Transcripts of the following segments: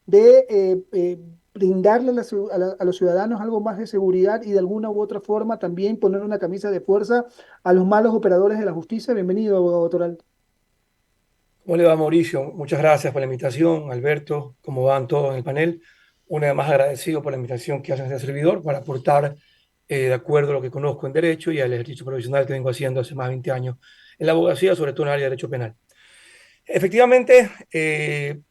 de brindarle a los ciudadanos algo más de seguridad y de alguna u otra forma también poner una camisa de fuerza a los malos operadores de la justicia. Bienvenido, abogado Toral. ¿Cómo le va, Mauricio? Muchas gracias por la invitación. Alberto, ¿cómo van todos en el panel? Una vez más agradecido por la invitación que hacen a este servidor para aportar, de acuerdo a lo que conozco en Derecho y al ejercicio profesional que vengo haciendo hace más de 20 años en la abogacía, sobre todo en el área de Derecho Penal. Efectivamente,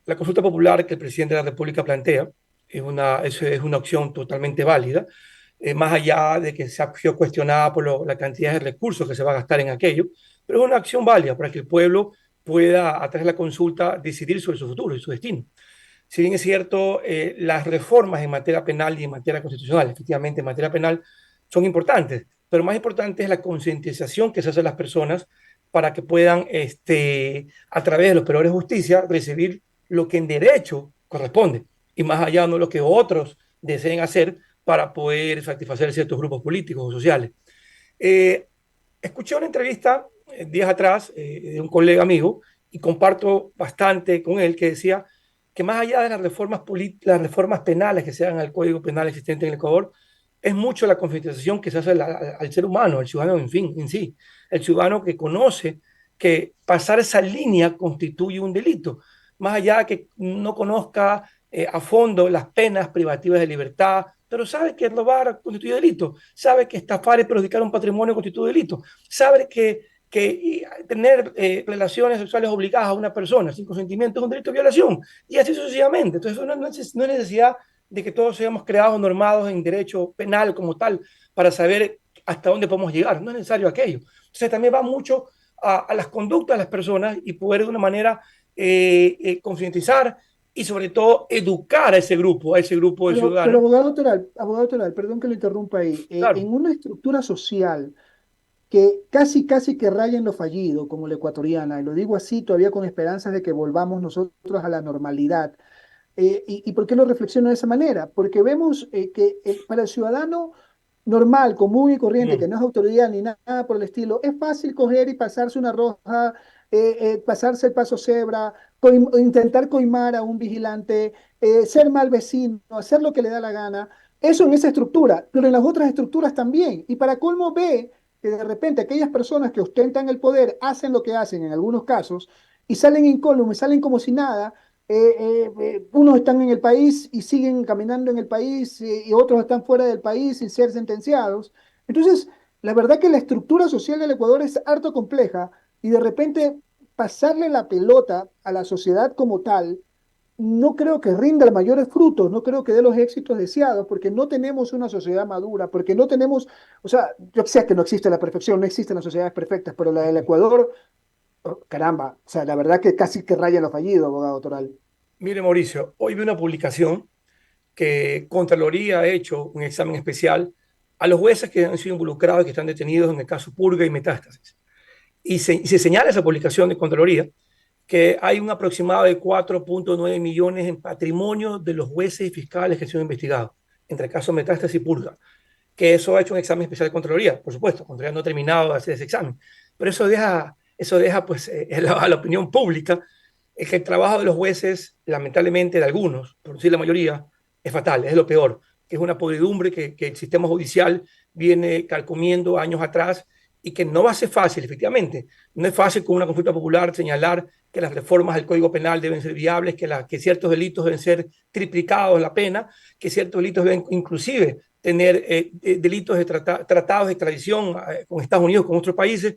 la consulta popular que el presidente de la República plantea es una opción totalmente válida, más allá de que se ha sido cuestionada por la cantidad de recursos que se va a gastar en aquello, pero es una acción válida para que el pueblo pueda, a través de la consulta, decidir sobre su futuro y su destino. Si bien es cierto, las reformas en materia penal y en materia constitucional, efectivamente en materia penal, son importantes, pero más importante es la concientización que se hace a las personas para que puedan, a través de los operadores de justicia, recibir lo que en derecho corresponde, y más allá no lo que otros deseen hacer para poder satisfacer ciertos grupos políticos o sociales. Eh, Escuché una entrevista días atrás de un colega amigo y comparto bastante con él que decía que más allá de las reformas penales que se hagan al Código Penal existente en el Ecuador, es mucho la concientización que se hace al ser humano, al ciudadano en fin, en sí, el ciudadano que conoce que pasar esa línea constituye un delito, más allá de que no conozca a fondo las penas privativas de libertad, pero sabe que robar constituye delito, sabe que estafar y perjudicar un patrimonio constituye delito, sabe que tener relaciones sexuales obligadas a una persona sin consentimiento es un delito de violación, y así sucesivamente. Entonces, no es necesidad de que todos seamos creados, normados en derecho penal como tal, para saber hasta dónde podemos llegar. No es necesario aquello. Entonces, también va mucho a las conductas de las personas y poder de una manera concientizar y sobre todo educar a ese grupo de Pero ciudadanos. abogado Toral, perdón que lo interrumpa ahí. Claro, En una estructura social que casi, casi que raya en lo fallido, como la ecuatoriana, y lo digo así todavía con esperanzas de que volvamos nosotros a la normalidad. ¿Y por qué lo reflexiono de esa manera? Porque vemos que para el ciudadano normal, común y corriente, que mm, no es autoridad ni nada por el estilo, es fácil coger y pasarse una roja, pasarse el paso cebra, intentar coimar a un vigilante, ser mal vecino, hacer lo que le da la gana. Eso en esa estructura, pero en las otras estructuras también. Y para colmo ve que de repente aquellas personas que ostentan el poder hacen lo que hacen en algunos casos y salen incólumes, salen como si nada. Unos están en el país y siguen caminando en el país y otros están fuera del país sin ser sentenciados. Entonces, la verdad que la estructura social del Ecuador es harto compleja y de repente pasarle la pelota a la sociedad como tal, no creo que rinda mayores frutos, no creo que dé los éxitos deseados, porque no tenemos una sociedad madura, porque no tenemos, o sea, yo sé que no existe la perfección, no existen las sociedades perfectas, pero la del Ecuador, oh, caramba, o sea, la verdad que casi que raya en lo fallido, abogado Toral. mire, Mauricio, hoy vi una publicación que Contraloría ha hecho un examen especial a los jueces que han sido involucrados y que están detenidos en el caso Purga y Metástasis. Y se señala esa publicación de Contraloría que hay un aproximado de 4.9 millones en patrimonio de los jueces y fiscales que han sido investigados entre el caso Metástasis y Purga, que eso ha hecho un examen especial de Contraloría, por supuesto, Contraloría no ha terminado de hacer ese examen, pero eso deja pues a la opinión pública que el trabajo de los jueces, lamentablemente de algunos, por decir la mayoría, es fatal, es lo peor, que es una podridumbre que el sistema judicial viene calcomiendo años atrás y que no va a ser fácil, efectivamente. No es fácil con una consulta popular señalar que las reformas del Código Penal deben ser viables, que ciertos delitos deben ser triplicados la pena, que ciertos delitos deben inclusive tener delitos tratados de extradición con Estados Unidos, con otros países.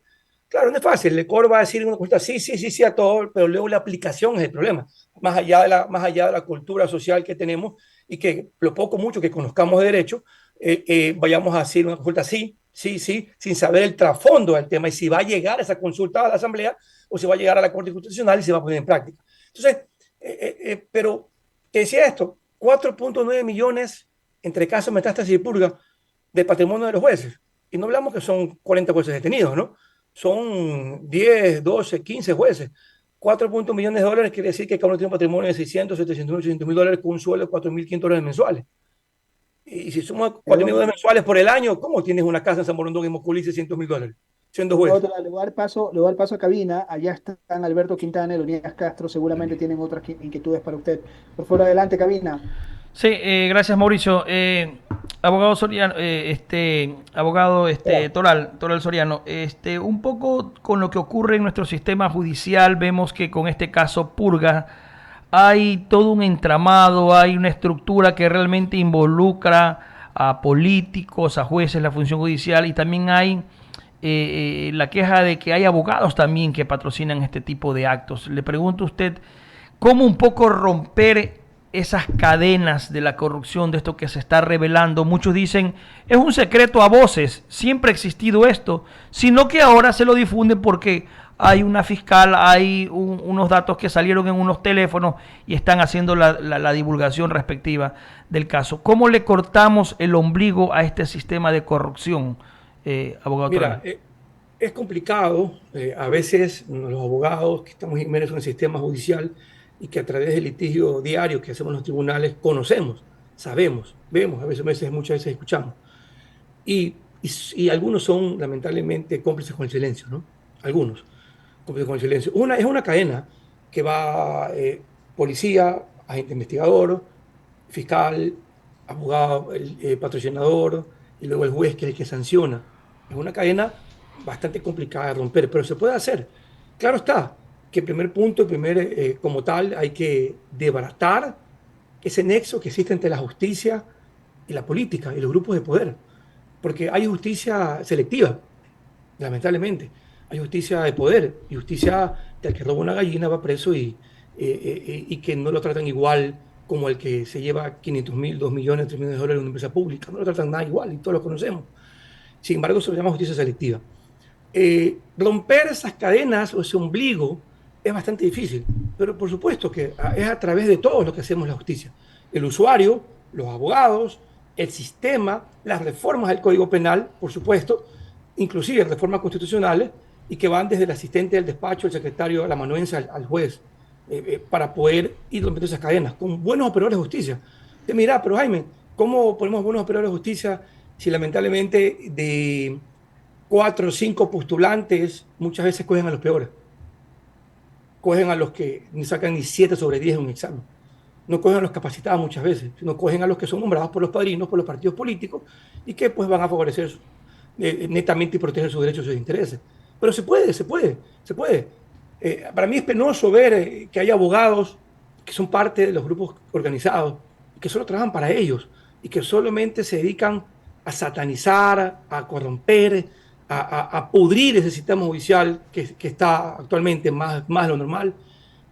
Claro, no es fácil. El core va a decir una cosa, sí, sí, sí, sí a todo, pero luego la aplicación es el problema. Más allá de la cultura social que tenemos y que lo poco mucho que conozcamos de derecho, vayamos a hacer una consulta sí, sí, sí, sin saber el trasfondo del tema y si va a llegar esa consulta a la Asamblea o si va a llegar a la Corte Constitucional y se va a poner en práctica. Entonces, pero te decía esto, 4.9 millones entre casos, metástasis y purga del patrimonio de los jueces. Y no hablamos que son 40 jueces detenidos, ¿no? Son 10, 12, 15 jueces. 4 millones de dólares quiere decir que cada uno tiene un patrimonio de 600, 700, 800 mil dólares con un sueldo de 4.500 dólares mensuales. Y si sumamos 4.000 dólares mensuales por el año, ¿cómo tienes una casa en San Borondón y Moculí 600 mil dólares? siendo juez. Le voy a dar paso, le voy a dar paso a cabina. Allá están Alberto Quintana y Leonidas Castro. Seguramente tienen otras inquietudes para usted. Por favor, adelante, cabina. Sí, gracias Mauricio. Abogado Soriano, abogado Hola. Toral Soriano, un poco con lo que ocurre en nuestro sistema judicial, vemos que con este caso Purga hay todo un entramado, hay una estructura que realmente involucra a políticos, a jueces, la función judicial, y también hay la queja de que hay abogados también que patrocinan este tipo de actos. Le pregunto a usted, ¿cómo un poco romper esas cadenas de la corrupción, de esto que se está revelando? Muchos dicen, es un secreto a voces, siempre ha existido esto, sino que ahora se lo difunden porque hay una fiscal, hay unos datos que salieron en unos teléfonos y están haciendo la divulgación respectiva del caso. ¿Cómo le cortamos el ombligo a este sistema de corrupción, abogado Mira, Toral? es complicado. A veces los abogados que estamos inmersos en el sistema judicial y que a través del litigio diario que hacemos en los tribunales conocemos, sabemos, vemos, muchas veces escuchamos. Y algunos son lamentablemente cómplices con el silencio, ¿no? Algunos cómplices con el silencio. Es una cadena que va policía, agente investigador, fiscal, abogado, el patrocinador y luego el juez que es el que sanciona. Es una cadena bastante complicada de romper, pero se puede hacer. Claro está que el primer punto, como tal, hay que desbaratar ese nexo que existe entre la justicia y la política y los grupos de poder, porque hay justicia selectiva, lamentablemente. Hay justicia de poder y justicia del que roba una gallina va preso y que no lo tratan igual como el que se lleva 500.000, 2 millones, 3 millones de dólares en una empresa pública. No lo tratan nada igual y todos lo conocemos. Sin embargo, se llama justicia selectiva. Romper esas cadenas o ese ombligo es bastante difícil, pero por supuesto que es a través de todo lo que hacemos la justicia. El usuario, los abogados, el sistema, las reformas del Código Penal, por supuesto, inclusive reformas constitucionales, y que van desde el asistente del despacho, el secretario, la amanuense al juez, para poder ir rompiendo esas cadenas, con buenos operadores de justicia. Te mira, pero Jaime, ¿cómo ponemos buenos operadores de justicia si lamentablemente de 4 o 5 postulantes muchas veces cogen a los peores? Cogen a los que ni sacan ni 7 sobre 10 en un examen. No cogen a los capacitados muchas veces, sino cogen a los que son nombrados por los padrinos, por los partidos políticos, y que pues van a favorecer netamente y proteger sus derechos y sus intereses. Pero se puede, se puede, se puede. Para mí es penoso ver que hay abogados que son parte de los grupos organizados, que solo trabajan para ellos y que solamente se dedican a satanizar, a corromper, a pudrir ese sistema judicial que está actualmente más de lo normal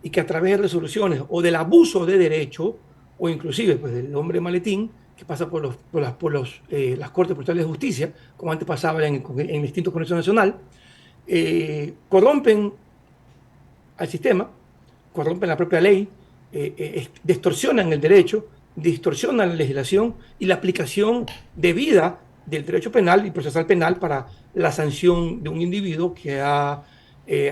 y que a través de resoluciones o del abuso de derecho o inclusive pues, del hombre maletín que pasa las Cortes Portales de Justicia, como antes pasaba en el distinto Congreso Nacional, corrompen al sistema, corrompen la propia ley, distorsionan el derecho, distorsionan la legislación y la aplicación debida del derecho penal y procesal penal para la sanción de un individuo que ha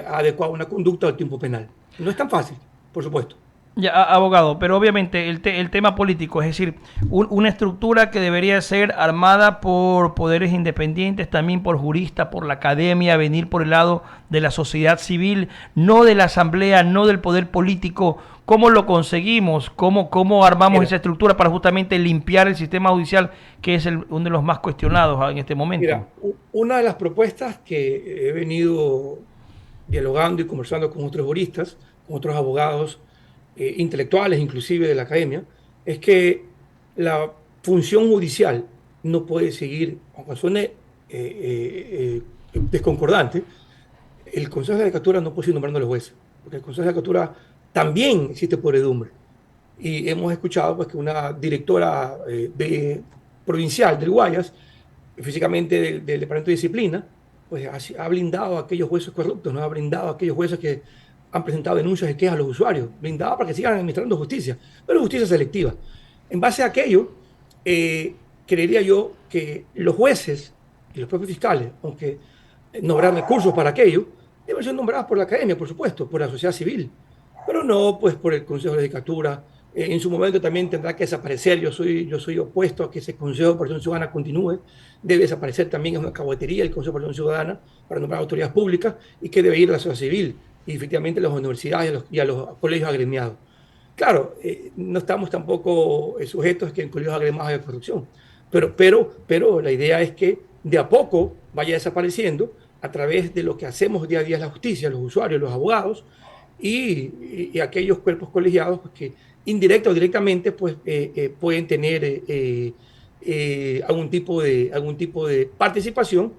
adecuado una conducta al tiempo penal. No es tan fácil, por supuesto. Ya, abogado, pero obviamente el tema político, es decir, una estructura que debería ser armada por poderes independientes, también por juristas, por la academia, venir por el lado de la sociedad civil, no de la asamblea, no del poder político. ¿Cómo lo conseguimos? ¿Cómo armamos Mira, esa estructura para justamente limpiar el sistema judicial, que es uno de los más cuestionados en este momento? una de las propuestas que he venido dialogando y conversando con otros juristas, con otros abogados, intelectuales inclusive de la academia, es que la función judicial no puede seguir, aunque suene desconcordante, el Consejo de la Judicatura no puede seguir nombrando a los jueces, porque el Consejo de la Judicatura también existe podredumbre. Y hemos escuchado pues, que una directora provincial del Guayas, físicamente del Departamento de Disciplina, pues ha blindado a aquellos jueces corruptos, no ha blindado a aquellos jueces que han presentado denuncias y quejas a los usuarios, blindado para que sigan administrando justicia, pero justicia selectiva. En base a aquello, creería yo que los jueces y los propios fiscales, aunque no habrá recursos para aquello, deben ser nombrados por la academia, por supuesto, por la sociedad civil, pero no pues por el Consejo de la Judicatura En su momento también tendrá que desaparecer. Yo soy opuesto a que ese Consejo de Participación Ciudadana continúe. Debe desaparecer también, es una caguetería el Consejo de Participación Ciudadana para nombrar autoridades públicas y que debe ir a la sociedad civil y efectivamente a las universidades y a los colegios agremiados. Claro, no estamos tampoco sujetos a que en colegios agremiados haya corrupción, pero la idea es que de a poco vaya desapareciendo a través de lo que hacemos día a día la justicia, los usuarios, los abogados y aquellos cuerpos colegiados pues, que indirecta o directamente pues, pueden tener algún tipo de participación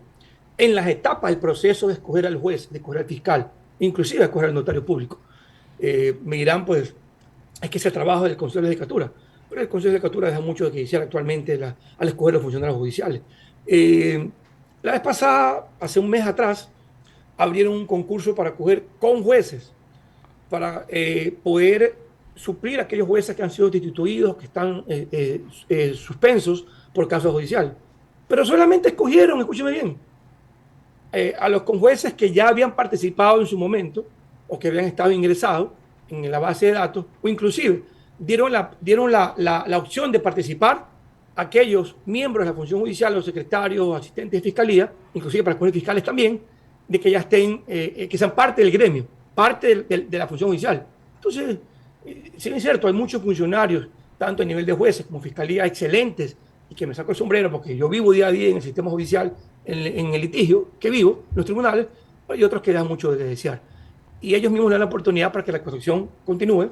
en las etapas del proceso de escoger al juez, de escoger al fiscal, inclusive de escoger al notario público. Me dirán, pues, es que es el trabajo del Consejo de Judicatura, pero el Consejo de Judicatura deja mucho de que desear actualmente al escoger los funcionarios judiciales. Eh, la vez pasada, hace un mes atrás, abrieron un concurso para coger con jueces para poder suplir a aquellos jueces que han sido destituidos, que están suspensos por causa judicial. Pero solamente escogieron, escúcheme bien, a los conjueces que ya habían participado en su momento o que habían estado ingresados en la base de datos, o inclusive dieron la opción de participar a aquellos miembros de la función judicial, los secretarios, asistentes de fiscalía, inclusive para los fiscales también, de que ya estén, que sean parte del gremio, parte de la función judicial. Entonces, si bien es cierto, hay muchos funcionarios, tanto a nivel de jueces como fiscalía, excelentes, y que me saco el sombrero porque yo vivo día a día en el sistema judicial, en el litigio que vivo, en los tribunales, pero hay otros que dan mucho de desear. Y ellos mismos dan la oportunidad para que la corrupción continúe,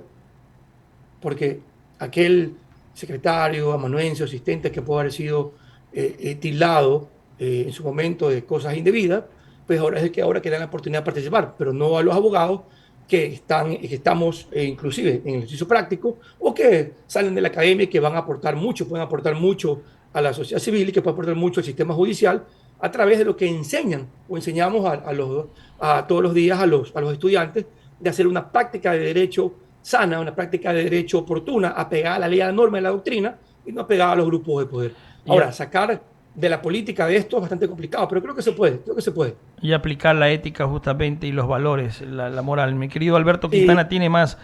porque aquel secretario, amanuense, asistente que puede haber sido tildado en su momento de cosas indebidas, pues ahora es el que ahora que dan la oportunidad de participar, pero no a los abogados que estamos inclusive en el ejercicio práctico o que salen de la academia y que van a aportar mucho, pueden aportar mucho a la sociedad civil y que pueden aportar mucho al sistema judicial a través de lo que enseñan o enseñamos a todos los días a los estudiantes de hacer una práctica de derecho sana, una práctica de derecho oportuna, apegada a la ley, a la norma y a la doctrina, y no apegada a los grupos de poder. Ahora, sacar de la política de esto es bastante complicado, pero creo que se puede, creo que se puede. Y aplicar la ética justamente y los valores, la moral. Mi querido Alberto Y Quintana tiene más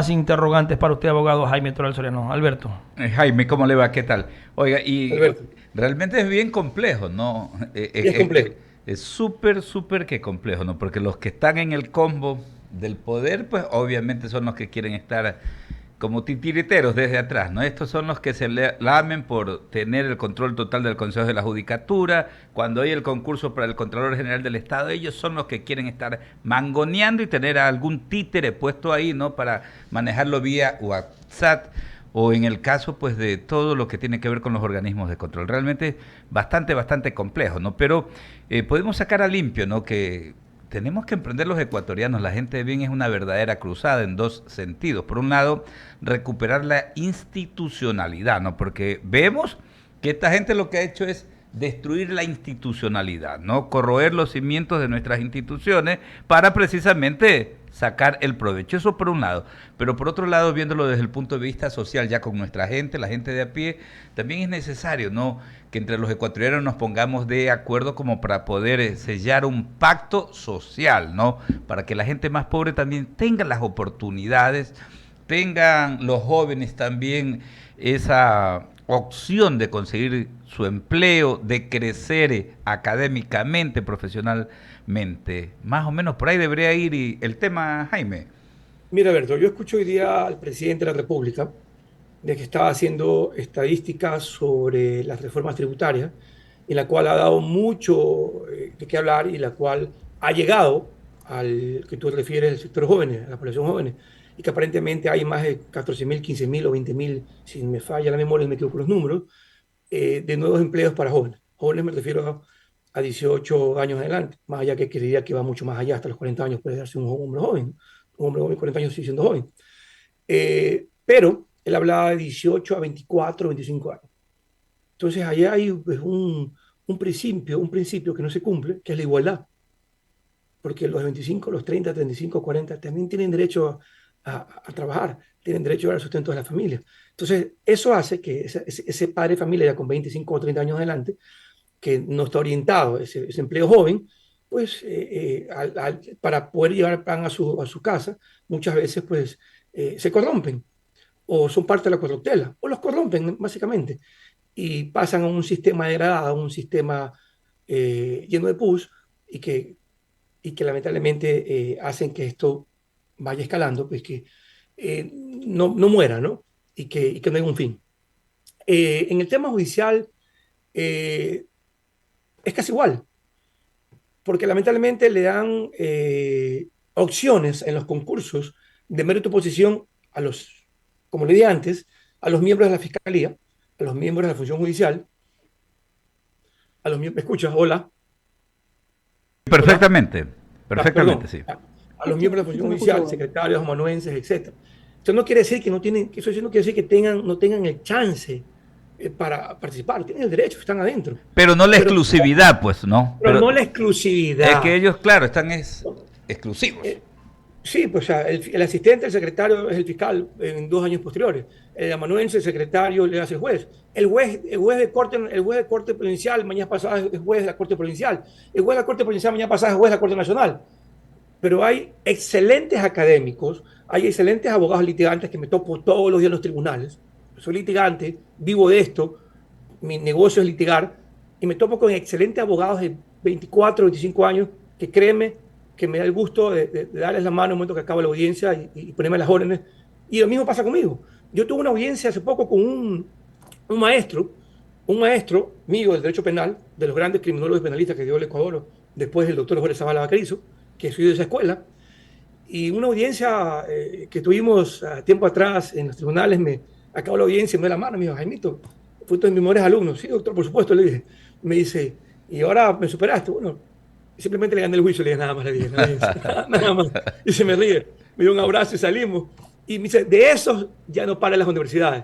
interrogantes para usted, abogado Jaime Toral Soriano. Alberto. Jaime, ¿cómo le va? ¿Qué tal? Oiga, y Alberto, realmente es bien complejo, ¿no? y es complejo. Es súper, súper que complejo, ¿no? Porque los que están en el combo del poder, pues obviamente son los que quieren estar como titiriteros desde atrás, ¿no? Estos son los que se lamen por tener el control total del Consejo de la Judicatura. Cuando hay el concurso para el Contralor General del Estado, ellos son los que quieren estar mangoneando y tener a algún títere puesto ahí, ¿no? Para manejarlo vía WhatsApp o en el caso, pues, de todo lo que tiene que ver con los organismos de control. Realmente bastante, bastante complejo, ¿no? Pero podemos sacar a limpio, ¿no? Que tenemos que emprender los ecuatorianos, la gente de bien es una verdadera cruzada en dos sentidos. Por un lado, recuperar la institucionalidad, ¿no? Porque vemos que esta gente lo que ha hecho es destruir la institucionalidad, ¿no? Corroer los cimientos de nuestras instituciones para precisamente sacar el provecho. Eso por un lado. Pero por otro lado, viéndolo desde el punto de vista social, ya con nuestra gente, la gente de a pie, también es necesario, ¿no? Que entre los ecuatorianos nos pongamos de acuerdo como para poder sellar un pacto social, ¿no? Para que la gente más pobre también tenga las oportunidades, tengan los jóvenes también esa opción de conseguir su empleo, de crecer académicamente, profesionalmente. Más o menos por ahí debería ir el tema, Jaime. Mira, Alberto, yo escucho hoy día al presidente de la República de que estaba haciendo estadísticas sobre las reformas tributarias, en la cual ha dado mucho de qué hablar y la cual ha llegado al que tú refieres, el sector jóvenes, a la población jóvenes, y que aparentemente hay más de 14.000, 15.000 o 20.000, si me falla la memoria y me equivoco con los números, de nuevos empleos para jóvenes. Jóvenes me refiero a 18 años adelante, más allá que diría que va mucho más allá, hasta los 40 años puede darse un hombre joven, un hombre joven de 40 años sigue siendo joven. Pero él hablaba de 18 a 24, 25 años. Entonces, allá hay pues, un principio que no se cumple, que es la igualdad. Porque los 25, los 30, 35, 40 también tienen derecho a trabajar, tienen derecho al sustento de la familia. Entonces, eso hace que ese padre de familia ya con 25 o 30 años adelante, que no está orientado, ese empleo joven, pues para poder llevar pan a su casa, muchas veces pues se corrompen o son parte de la corruptela, o los corrompen básicamente, y pasan a un sistema degradado, a un sistema lleno de pus, y que lamentablemente hacen que esto vaya escalando, pues que no muera, ¿no? Y que no haya un fin. En el tema judicial eh, es casi igual, porque lamentablemente le dan opciones en los concursos de mérito oposición a los, como le dije antes, a los miembros de la Fiscalía, a los miembros de la función judicial, a los miembros, ¿me escuchas? Hola, hola. Perfectamente, perfectamente, Perdón, sí. a los miembros de la Sí, función me judicial, escucho. secretarios, amanuenses, etcétera. Esto no quiere decir que no tienen, que eso no quiere decir que no tengan el chance para participar, tienen el derecho, están adentro, Pero no la pero, exclusividad, pues, ¿no? pero Pero no la es que exclusividad. ellos, claro, están exclusivos. Eh, sí, pues o sea, el asistente, el secretario es el fiscal en 2 años posteriores, el amanuense, el secretario le hace el juez. El juez de corte provincial mañana pasada es juez de la corte provincial, el juez de la corte provincial mañana pasada es juez de la corte nacional. Pero hay excelentes académicos, hay excelentes abogados litigantes que me topo todos los días en los tribunales. Soy litigante, vivo de esto, mi negocio es litigar, y me topo con excelentes abogados de 24, 25 años que créeme que me da el gusto de darles la mano en el momento que acaba la audiencia y ponerme las órdenes. Y lo mismo pasa conmigo. Yo tuve una audiencia hace poco con un maestro, un maestro mío del derecho penal, de los grandes criminólogos y penalistas que dio el Ecuador, después del doctor Jorge Zavala Bacrizo, que soy de esa escuela, y una audiencia que tuvimos tiempo atrás en los tribunales, me acabó la audiencia y me dio la mano, me dijo, Jaimito, fuiste de mis mejores alumnos. Sí, doctor, por supuesto, le dije. Me dice, y ahora me superaste. Bueno, simplemente le gané el juicio, le dije nada más, le dije, la audiencia, nada más. Y se me ríe, me dio un abrazo y salimos. Y me dice, de esos ya no paran las universidades,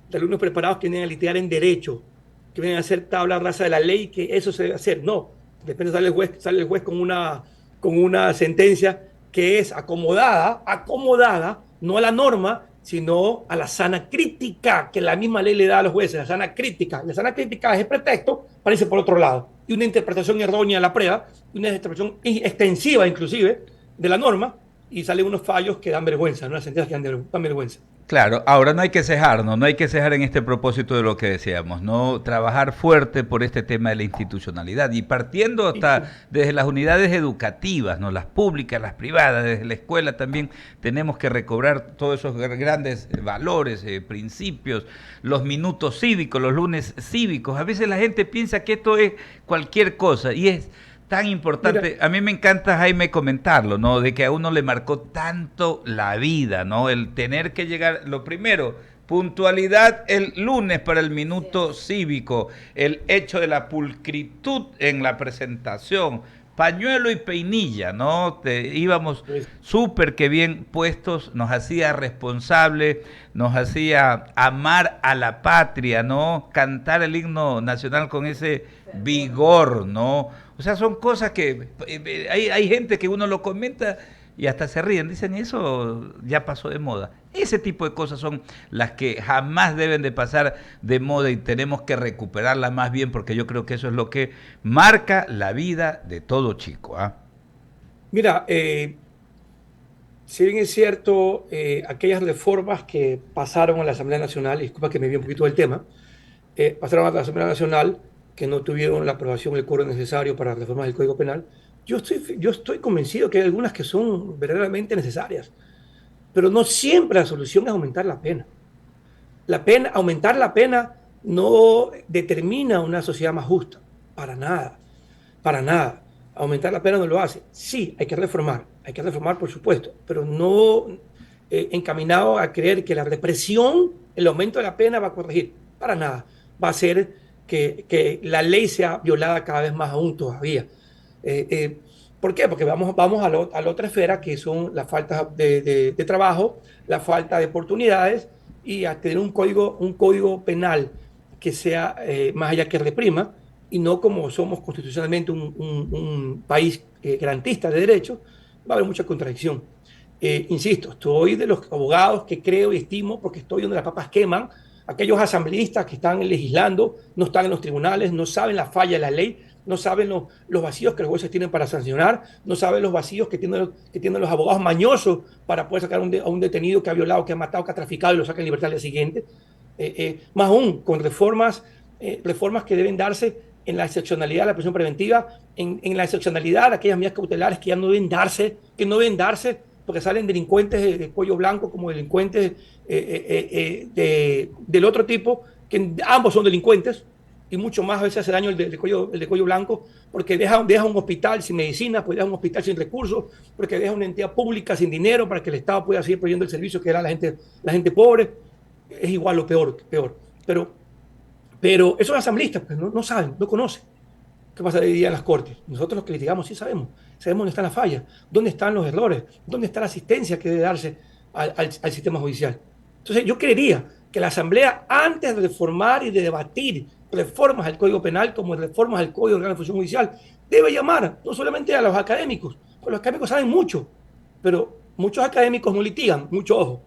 de alumnos preparados que vienen a litigar en derecho, que vienen a hacer tabla rasa de la ley, que eso se debe hacer. No, de repente sale el juez con una sentencia que es acomodada, no a la norma, sino a la sana crítica que la misma ley le da a los jueces, la sana crítica. La sana crítica es el pretexto para irse por otro lado. Y una interpretación errónea de la prueba, una interpretación extensiva inclusive de la norma, y salen unos fallos que dan vergüenza, ¿no? Unas sentencias que dan vergüenza. Claro, ahora no hay que cejarnos, no hay que cejar en este propósito de lo que decíamos, no trabajar fuerte por este tema de la institucionalidad y partiendo hasta desde las unidades educativas, no las públicas, las privadas, desde la escuela también tenemos que recobrar todos esos grandes valores, principios, los minutos cívicos, los lunes cívicos. A veces la gente piensa que esto es cualquier cosa y es tan importante. Mira, A mí me encanta, Jaime, comentarlo, ¿no? De que a uno le marcó tanto la vida, ¿no? El tener que llegar, lo primero, puntualidad el lunes para el minuto cívico, el hecho de la pulcritud en la presentación, pañuelo y peinilla, ¿no? Íbamos pues, súper que bien puestos, nos hacía responsable, nos hacía amar a la patria, ¿no? Cantar el himno nacional con ese vigor, ¿no? O sea, son cosas que hay gente que uno lo comenta y hasta se ríen, dicen eso ya pasó de moda. Ese tipo de cosas son las que jamás deben de pasar de moda y tenemos que recuperarlas más bien porque yo creo que eso es lo que marca la vida de todo chico. ¿Ah? mira, si bien es cierto, aquellas reformas que pasaron a la Asamblea Nacional, y disculpa que me vi un poquito del tema, pasaron a la Asamblea Nacional, que no tuvieron la aprobación, el quórum necesario para reformar el Código Penal, yo estoy convencido que hay algunas que son verdaderamente necesarias, pero no siempre la solución es aumentar la pena. Aumentar la pena no determina una sociedad más justa, para nada, para nada. Aumentar la pena no lo hace. Sí, hay que reformar por supuesto, pero no encaminado a creer que la represión, el aumento de la pena va a corregir, para nada. Va a hacer que la ley sea violada cada vez más aún todavía. Eh, eh, ¿Por qué? Porque vamos a la otra esfera, que son la falta de trabajo, la falta de oportunidades, y a tener un código penal que sea más allá que reprima, y no como somos constitucionalmente un país garantista de derechos, va a haber mucha contradicción. Insisto, estoy de los abogados que creo y estimo, porque estoy donde las papas queman, aquellos asambleístas que están legislando, no están en los tribunales, no saben la falla de la ley, no saben los vacíos que los jueces tienen para sancionar, no saben los vacíos que tienen los abogados mañosos para poder sacar a un detenido que ha violado, que ha matado, que ha traficado y lo saca en libertad al día siguiente. Más aún, con reformas que deben darse en la excepcionalidad de la prisión preventiva, en la excepcionalidad de aquellas medidas cautelares que ya no deben darse, porque salen delincuentes de cuello blanco como delincuentes del otro tipo, que ambos son delincuentes, y mucho más a veces hace daño el de cuello blanco, porque deja un hospital sin medicina, pues deja un hospital sin recursos, porque deja una entidad pública sin dinero para que el Estado pueda seguir proveyendo el servicio que da la gente pobre. Es igual o peor. Pero esos asambleístas pues, no saben, no conocen qué pasa hoy día en las cortes. Nosotros los que litigamos sí sabemos dónde están las fallas, dónde están los errores, dónde está la asistencia que debe darse al sistema judicial. Entonces yo creería que la Asamblea, antes de reformar y de debatir reformas al Código Penal como reformas al Código Orgánico de Función Judicial, debe llamar no solamente a los académicos, porque los académicos saben mucho, pero muchos académicos no litigan, mucho ojo.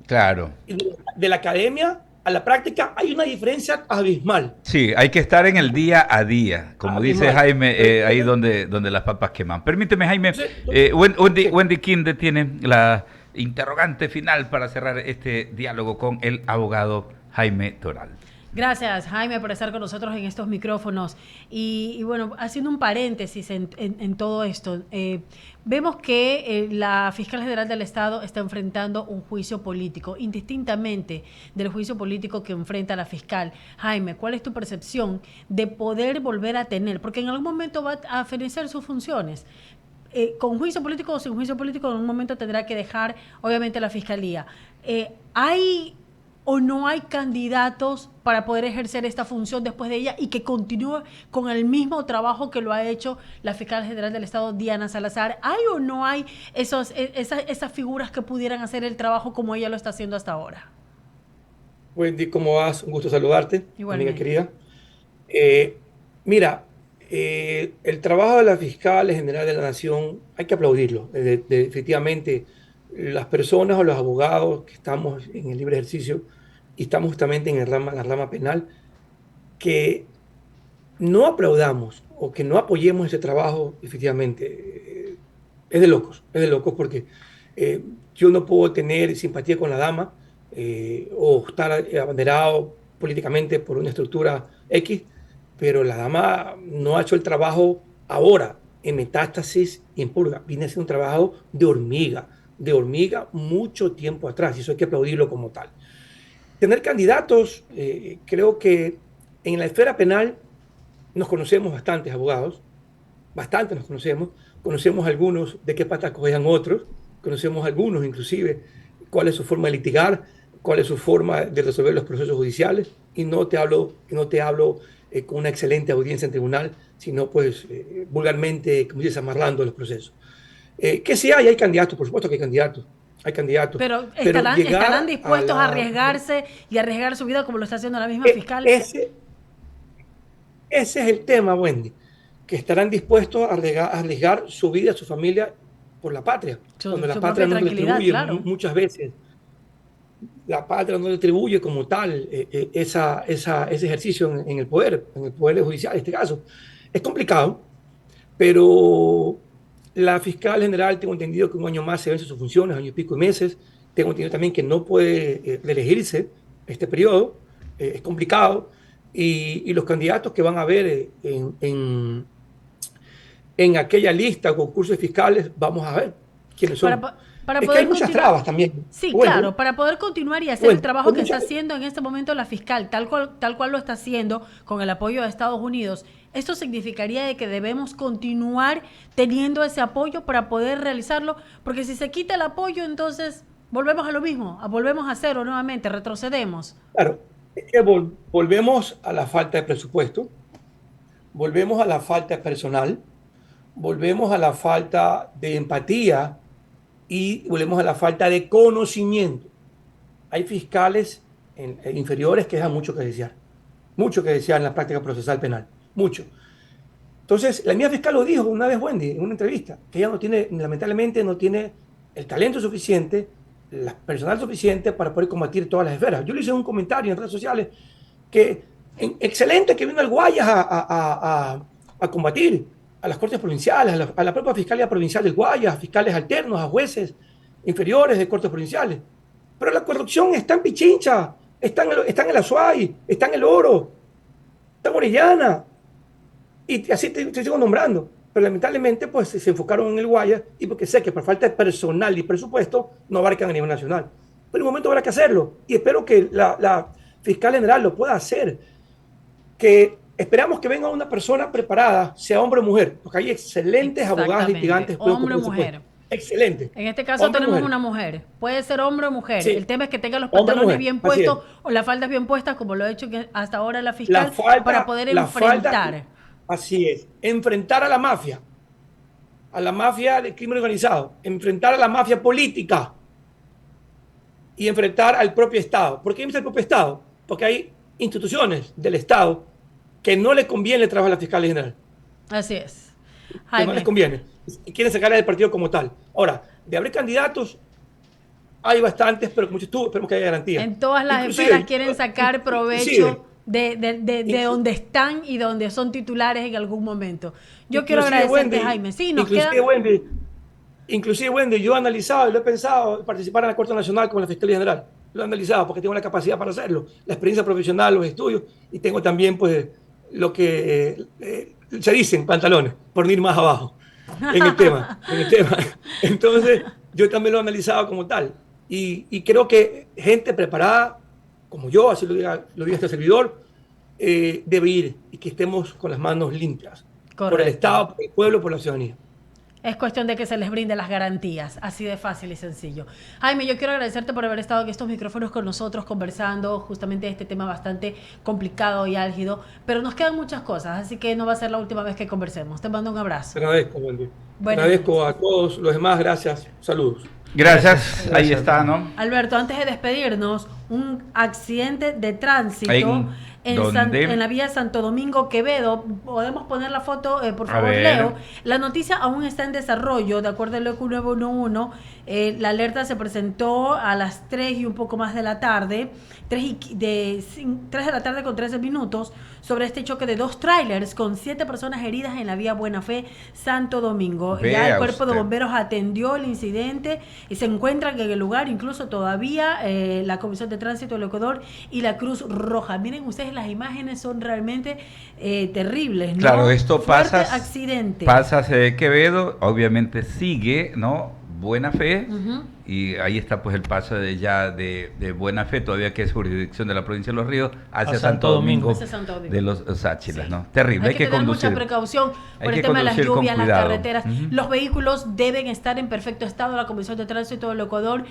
Claro. Y de la academia a la práctica hay una diferencia abismal. Sí, hay que estar en el día a día, como dice Jaime, ahí donde las papas queman. Permíteme, Jaime, Wendy Quinde tiene la interrogante final para cerrar este diálogo con el abogado Jaime Toral. Gracias, Jaime, por estar con nosotros en estos micrófonos. Y bueno, haciendo un paréntesis en todo esto, vemos que la Fiscal General del Estado está enfrentando un juicio político, indistintamente del juicio político que enfrenta la fiscal. Jaime, ¿cuál es tu percepción de poder volver a tener? Porque en algún momento va a fenecer sus funciones. Con juicio político o sin juicio político, en un momento tendrá que dejar, obviamente, la fiscalía. ¿Hay o no hay candidatos para poder ejercer esta función después de ella y que continúe con el mismo trabajo que lo ha hecho la fiscal general del Estado, Diana Salazar? ¿Hay o no hay esas figuras que pudieran hacer el trabajo como ella lo está haciendo hasta ahora? Wendy, ¿cómo vas? Un gusto saludarte, amiga querida. Mira, el trabajo de la fiscal general de la Nación hay que aplaudirlo. Efectivamente, las personas o los abogados que estamos en el libre ejercicio y estamos justamente en la rama penal, que no aplaudamos o que no apoyemos ese trabajo, efectivamente, es de locos porque yo no puedo tener simpatía con la dama o estar abanderado políticamente por una estructura X, pero la dama no ha hecho el trabajo ahora en Metástasis y en Purga. Viene a ser un trabajo de hormiga mucho tiempo atrás, y eso hay que aplaudirlo como tal. Tener candidatos, creo que en la esfera penal nos conocemos bastantes abogados, bastante nos conocemos algunos de qué patas cojean otros, conocemos algunos inclusive cuál es su forma de litigar, cuál es su forma de resolver los procesos judiciales, y no te hablo con una excelente audiencia en tribunal, sino pues vulgarmente, como dices, amarrando los procesos. Que sí hay candidatos, por supuesto que hay candidatos. Pero estarán dispuestos a arriesgarse y arriesgar su vida como lo está haciendo la misma fiscal. Ese es el tema, Wendy, que estarán dispuestos a arriesgar su vida, su familia por la patria. Cuando la patria no retribuye, claro. Muchas veces la patria no retribuye como tal ese ejercicio en el poder judicial en este caso. Es complicado, pero la fiscal general, tengo entendido que un año más se vence sus funciones, año y pico y meses. Tengo entendido también que no puede reelegirse este periodo. Es complicado. Y los candidatos que van a ver en aquella lista o concursos fiscales, vamos a ver quiénes son. Para es poder que hay muchas trabas también. Sí, bueno, claro, para poder continuar y hacer el trabajo que está haciendo en este momento la fiscal, tal cual lo está haciendo con el apoyo de Estados Unidos. ¿Esto significaría de que debemos continuar teniendo ese apoyo para poder realizarlo? Porque si se quita el apoyo, entonces volvemos a lo mismo, volvemos a cero nuevamente, retrocedemos. Claro, es que volvemos a la falta de presupuesto, volvemos a la falta de personal, volvemos a la falta de empatía y volvemos a la falta de conocimiento. Hay fiscales inferiores que dejan mucho que desear en la práctica procesal penal. Mucho. Entonces, la mía fiscal lo dijo una vez, Wendy, en una entrevista, que ella lamentablemente no tiene el talento suficiente, el personal suficiente para poder combatir todas las esferas. Yo le hice un comentario en redes sociales que excelente que vino el Guayas a a combatir a las cortes provinciales, a la propia Fiscalía Provincial del Guayas, a fiscales alternos, a jueces inferiores de cortes provinciales. Pero la corrupción está en Pichincha, está en el Azuay, está en el Oro, está en Orellana, y así te sigo nombrando. Pero lamentablemente pues se enfocaron en el Guayas, y porque sé que por falta de personal y presupuesto no abarcan a nivel nacional. Pero en un momento habrá que hacerlo, y espero que la fiscal general lo pueda hacer, que esperamos que venga una persona preparada, sea hombre o mujer, porque hay excelentes abogadas litigantes. Hombre o mujer. Excelente. En este caso hombre tenemos una mujer. Puede ser hombre o mujer. Sí. El tema es que tenga los Hombre, pantalones mujer. bien Así puestos es. o las faldas bien puestas, como lo ha hecho hasta ahora la fiscal, para poder enfrentar. Así es. Enfrentar a la mafia del crimen organizado, enfrentar a la mafia política y enfrentar al propio Estado. ¿Por qué el propio Estado? Porque hay instituciones del Estado que no le conviene el trabajo a la fiscal general. Así es. Que no les conviene. Y quieren sacarla del partido como tal. Ahora, de haber candidatos, hay bastantes, pero como tú, esperemos que haya garantía. En todas las esferas quieren sacar provecho de donde están y donde son titulares en algún momento. Yo quiero agradecerte, Jaime. Sí, nos queda... Inclusive, Wendy, yo he analizado y lo he pensado participar en la Corte Nacional como la Fiscalía General. Lo he analizado porque tengo la capacidad para hacerlo, la experiencia profesional, los estudios, y tengo también pues lo que se dicen pantalones, por no ir más abajo en el tema. Entonces, yo también lo he analizado como tal. Y creo que gente preparada, como yo, así lo diga este servidor, debe ir y que estemos con las manos limpias. Correcto. Por el Estado, por el pueblo, por la ciudadanía. Es cuestión de que se les brinde las garantías, así de fácil y sencillo. Jaime, yo quiero agradecerte por haber estado en estos micrófonos con nosotros conversando justamente de este tema bastante complicado y álgido, pero nos quedan muchas cosas, así que no va a ser la última vez que conversemos. Te mando un abrazo. Te agradezco, Wendy. Te agradezco a todos los demás, gracias, saludos. Gracias, ahí está, ¿no? Alberto, antes de despedirnos, un accidente de tránsito en la vía Santo Domingo Quevedo. Podemos poner la foto, por favor, Leo. La noticia aún está en desarrollo, de acuerdo al EQ 911. La alerta se presentó a las 3 y un poco más de la tarde, 3 de la tarde con 13 minutos, sobre este choque de 2 trailers con 7 personas heridas en la vía Buena Fe, Santo Domingo. Ya el cuerpo de bomberos atendió el incidente y se encuentran en el lugar, incluso todavía la Comisión de Tránsito del Ecuador y la Cruz Roja. Miren ustedes, las imágenes son realmente terribles, ¿no? Claro, esto Fuerte accidente. Pasa hacia Quevedo, obviamente sigue, ¿no? Buena Fe, y ahí está pues el paso de Buena Fe, todavía que es jurisdicción de la provincia de Los Ríos, hacia Santo Domingo de los Sáchilas, ¿no? Terrible, hay que tener mucha precaución por el tema de las lluvias, las carreteras. Los vehículos deben estar en perfecto estado. La Comisión de Tránsito del Ecuador